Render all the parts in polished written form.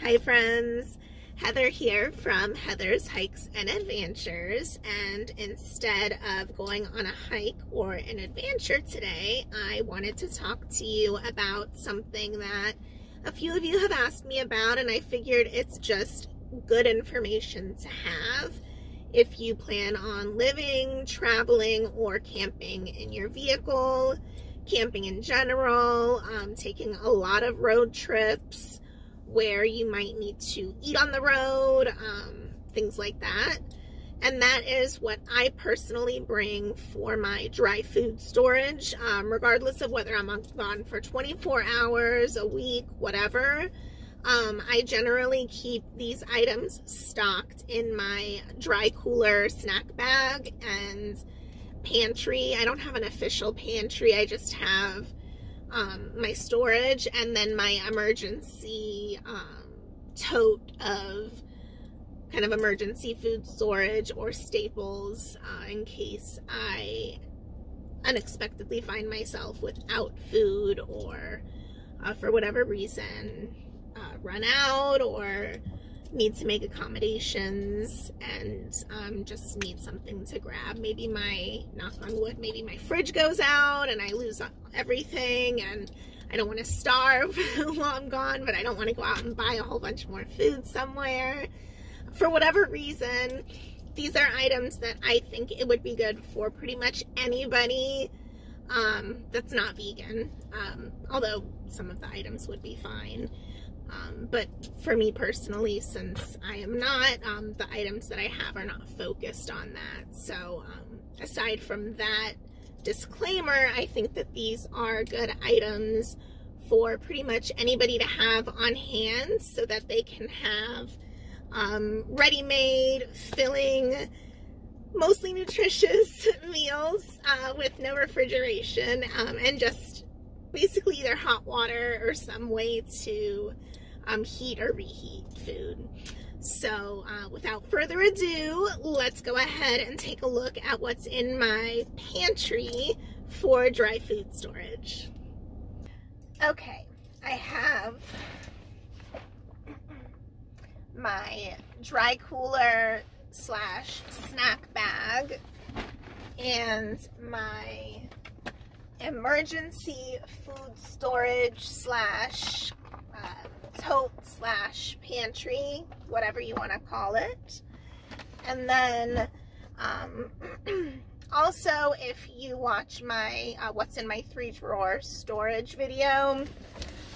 Hi friends, Heather here from Heather's Hikes and Adventures, and instead of going on a hike or an adventure today, I wanted to talk to you about something that a few of you have asked me about, and I figured it's just good information to have if you plan on living, traveling, or camping in your vehicle, camping in general, taking a lot of road trips where you might need to eat on the road, things like that. And that is what I personally bring for my dry food storage, regardless of whether I'm gone for 24 hours, a week, whatever. I generally keep these items stocked in my dry cooler snack bag and pantry. I don't have an official pantry, I just have my storage and then my emergency tote of kind of emergency food storage or staples in case I unexpectedly find myself without food or for whatever reason run out or need to make accommodations and just need something to grab. Maybe knock on wood, maybe my fridge goes out and I lose everything and I don't want to starve while I'm gone, but I don't want to go out and buy a whole bunch more food somewhere. For whatever reason, these are items that I think it would be good for pretty much anybody that's not vegan, although some of the items would be fine. But for me personally, since I am not, the items that I have are not focused on that. So aside from that disclaimer, I think that these are good items for pretty much anybody to have on hand so that they can have ready-made, filling, mostly nutritious meals with no refrigeration and just basically either hot water or some way to heat or reheat food. So without further ado, let's go ahead and take a look at what's in my pantry for dry food storage. Okay, I have my dry cooler slash snack bag and my emergency food storage slash tote slash pantry, whatever you want to call it. And then also, if you watch my what's in my 3-drawer storage video,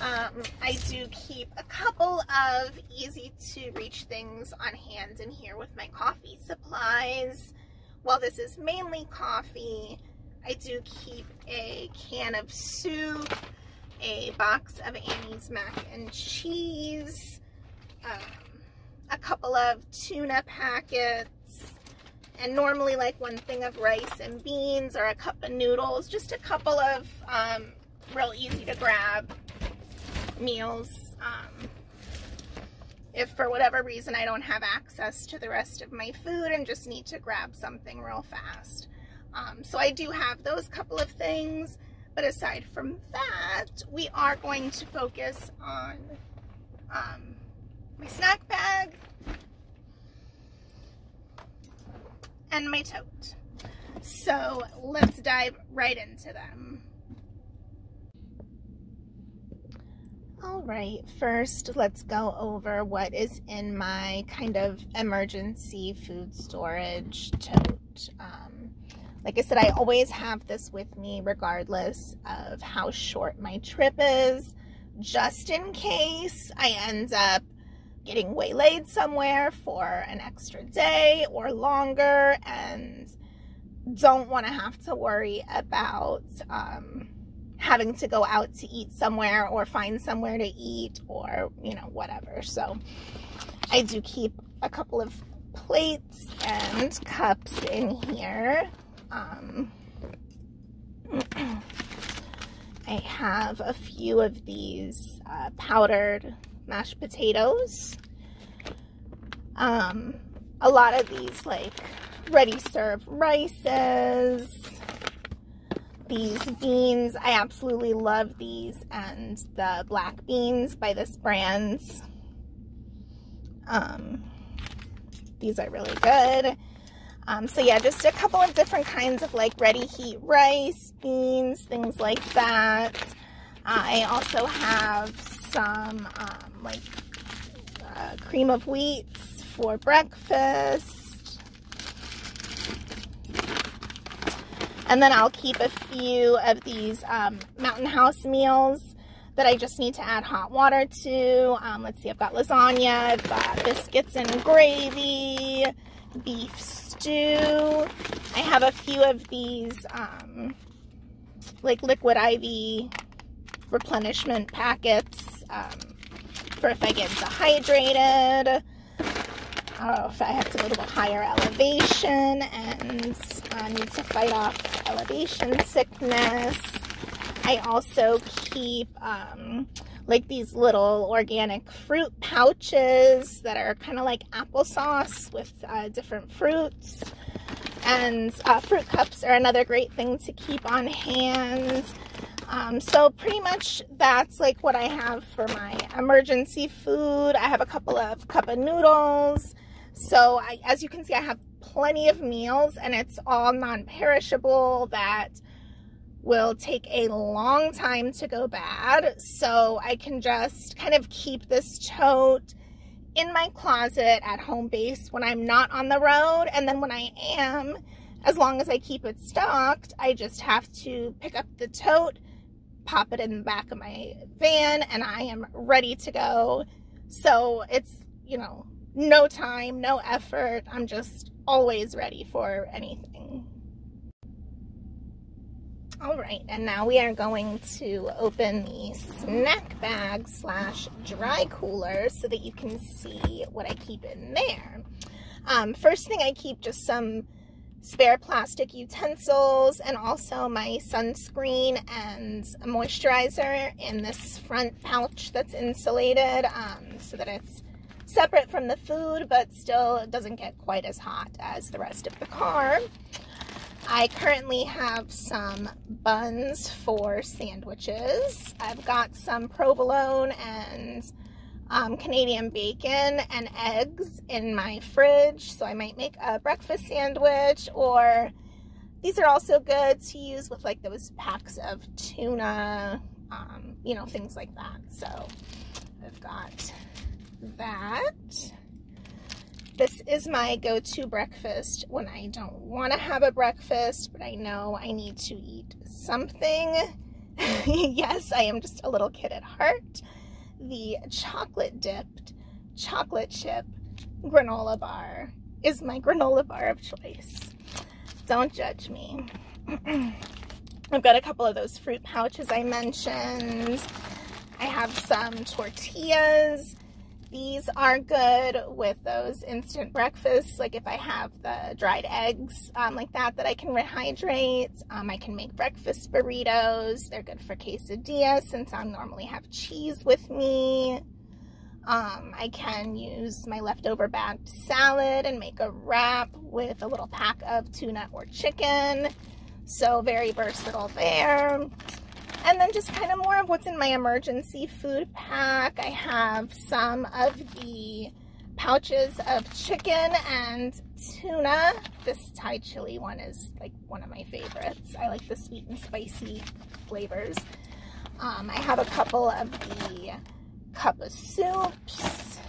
I do keep a couple of easy to reach things on hand in here with my coffee supplies. While this is mainly coffee, I do keep a can of soup, a box of Annie's mac and cheese, a couple of tuna packets, and normally like one thing of rice and beans or a cup of noodles, just a couple of real easy to grab meals. If for whatever reason I don't have access to the rest of my food and just need to grab something real fast. So I do have those couple of things. But aside from that, we are going to focus on my snack bag and my tote. So let's dive right into them. All right, first let's go over what is in my kind of emergency food storage tote. Like I said, I always have this with me regardless of how short my trip is, just in case I end up getting waylaid somewhere for an extra day or longer and don't want to have to worry about having to go out to eat somewhere or find somewhere to eat or, you know, whatever. So I do keep a couple of plates and cups in here. I have a few of these powdered mashed potatoes. A lot of these like ready-serve rices. These beans, I absolutely love these, and the black beans by this brand. These are really good. So yeah, just a couple of different kinds of like ready heat rice, beans, things like that. I also have some cream of wheat for breakfast. And then I'll keep a few of these Mountain House meals that I just need to add hot water to. Let's see, I've got lasagna, I've got biscuits and gravy, beef stew. I have a few of these like liquid IV replenishment packets for if I get dehydrated, if I have to go to a higher elevation and need to fight off elevation sickness. I also keep like these little organic fruit pouches that are kind of like applesauce with different fruits. And fruit cups are another great thing to keep on hand. So pretty much that's like what I have for my emergency food. I have a couple of cup of noodles. So as you can see, I have plenty of meals, and it's all non-perishable that will take a long time to go bad. So I can just kind of keep this tote in my closet at home base when I'm not on the road. And then when I am, as long as I keep it stocked, I just have to pick up the tote, pop it in the back of my van, and I am ready to go. So it's, you know, no time, no effort. I'm just always ready for anything. All right, and now we are going to open the snack bag / dry cooler so that you can see what I keep in there. First thing, I keep just some spare plastic utensils and also my sunscreen and a moisturizer in this front pouch that's insulated, so that it's separate from the food but still doesn't get quite as hot as the rest of the car. I currently have some buns for sandwiches. I've got some provolone and Canadian bacon and eggs in my fridge, so I might make a breakfast sandwich, or these are also good to use with like those packs of tuna, you know, things like that. So I've got that. This is my go-to breakfast when I don't want to have a breakfast, but I know I need to eat something. Yes, I am just a little kid at heart. The chocolate-dipped chocolate chip granola bar is my granola bar of choice. Don't judge me. I've got a couple of those fruit pouches I mentioned. I have some tortillas. These are good with those instant breakfasts, like if I have the dried eggs like that I can rehydrate. I can make breakfast burritos. They're good for quesadillas since I normally have cheese with me. I can use my leftover bagged salad and make a wrap with a little pack of tuna or chicken. So very versatile there. And then just kind of more of what's in my emergency food pack. I have some of the pouches of chicken and tuna. This Thai chili one is like one of my favorites. I like the sweet and spicy flavors. I have a couple of the cup of soups,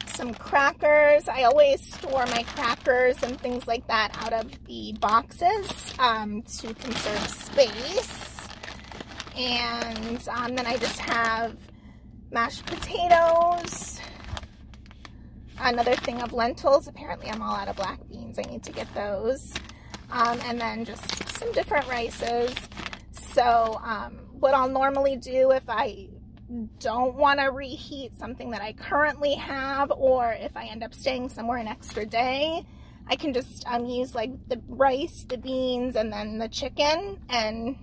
some crackers. I always store my crackers and things like that out of the boxes to conserve space. And then I just have mashed potatoes, another thing of lentils. Apparently I'm all out of black beans. I need to get those. And then just some different rices. So what I'll normally do if I don't want to reheat something that I currently have, or if I end up staying somewhere an extra day, I can just use like the rice, the beans, and then the chicken and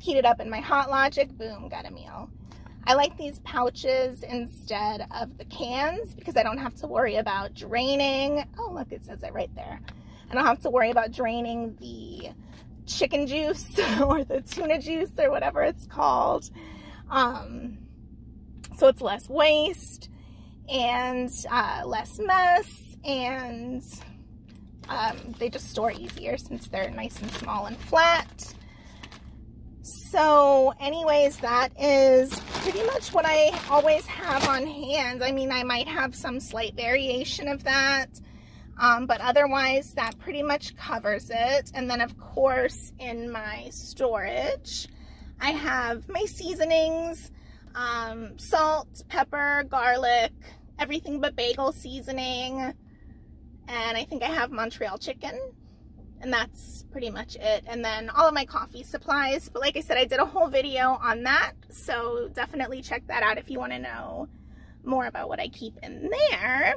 heat it up in my Hot Logic. Boom, got a meal. I like these pouches instead of the cans because I don't have to worry about draining. Oh, look, it says it right there. I don't have to worry about draining the chicken juice or the tuna juice or whatever it's called. So it's less waste. and less mess, and they just store easier since they're nice and small and flat. So anyways, that is pretty much what I always have on hand. I mean, I might have some slight variation of that, but otherwise that pretty much covers it. And then of course in my storage, I have my seasonings, salt, pepper, garlic, everything but bagel seasoning, and I think I have Montreal chicken. And that's pretty much it. And then all of my coffee supplies. But like I said, I did a whole video on that. So definitely check that out if you want to know more about what I keep in there.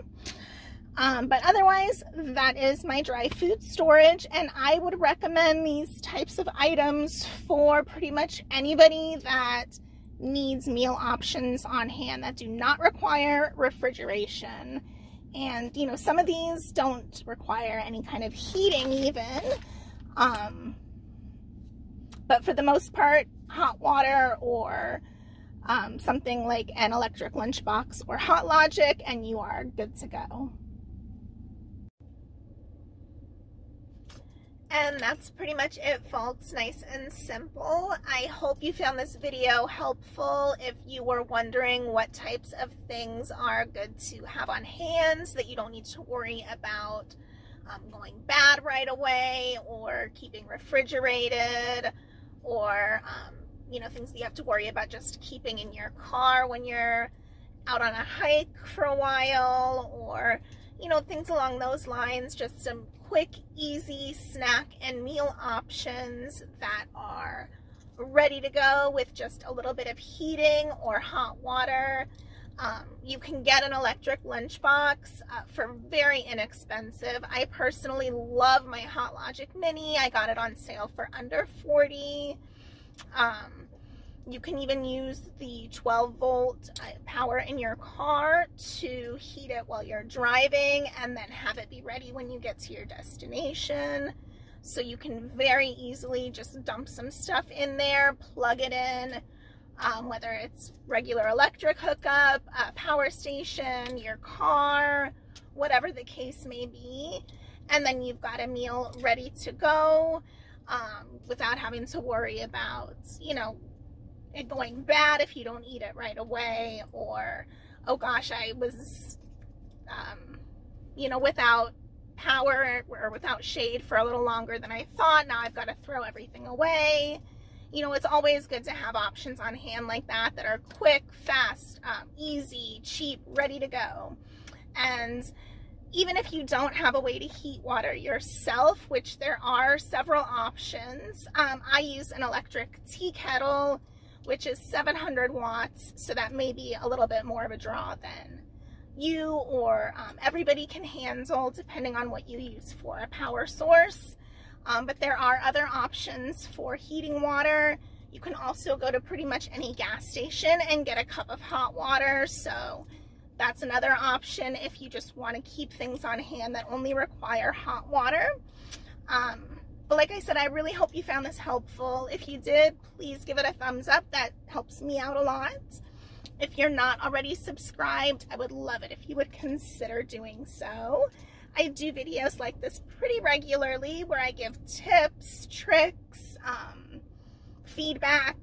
But otherwise, that is my dry food storage. And I would recommend these types of items for pretty much anybody that needs meal options on hand that do not require refrigeration. And, you know, some of these don't require any kind of heating even. But for the most part, hot water or something like an electric lunchbox or Hot Logic, and you are good to go. And that's pretty much it, folks. Nice and simple. I hope you found this video helpful. If you were wondering what types of things are good to have on hand so that you don't need to worry about going bad right away, or keeping refrigerated, or you know, things that you have to worry about just keeping in your car when you're out on a hike for a while, or you know, things along those lines. Just some quick, easy snack and meal options that are ready to go with just a little bit of heating or hot water. You can get an electric lunchbox for very inexpensive. I personally love my Hot Logic Mini. I got it on sale for under $40. You can even use the 12-volt power in your car to heat it while you're driving, and then have it be ready when you get to your destination. So you can very easily just dump some stuff in there, plug it in, whether it's regular electric hookup, power station, your car, whatever the case may be. And then you've got a meal ready to go without having to worry about, you know, it going bad if you don't eat it right away, or, oh gosh, I was, you know, without power or without shade for a little longer than I thought. Now I've got to throw everything away. You know, it's always good to have options on hand like that that are quick, fast, easy, cheap, ready to go. And even if you don't have a way to heat water yourself, which there are several options, I use an electric tea kettle, which is 700 watts, so that may be a little bit more of a draw than you or everybody can handle, depending on what you use for a power source. But there are other options for heating water. You can also go to pretty much any gas station and get a cup of hot water, so that's another option if you just want to keep things on hand that only require hot water. But like I said, I really hope you found this helpful. If you did, please give it a thumbs up. That helps me out a lot. If you're not already subscribed, I would love it if you would consider doing so. I do videos like this pretty regularly where I give tips, tricks, feedback,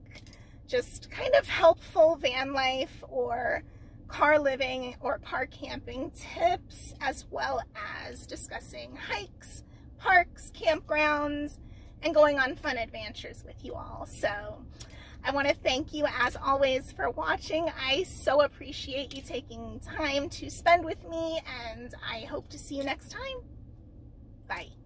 just kind of helpful van life or car living or car camping tips, as well as discussing hikes, parks, campgrounds, and going on fun adventures with you all. So I want to thank you as always for watching. I so appreciate you taking time to spend with me, and I hope to see you next time. Bye.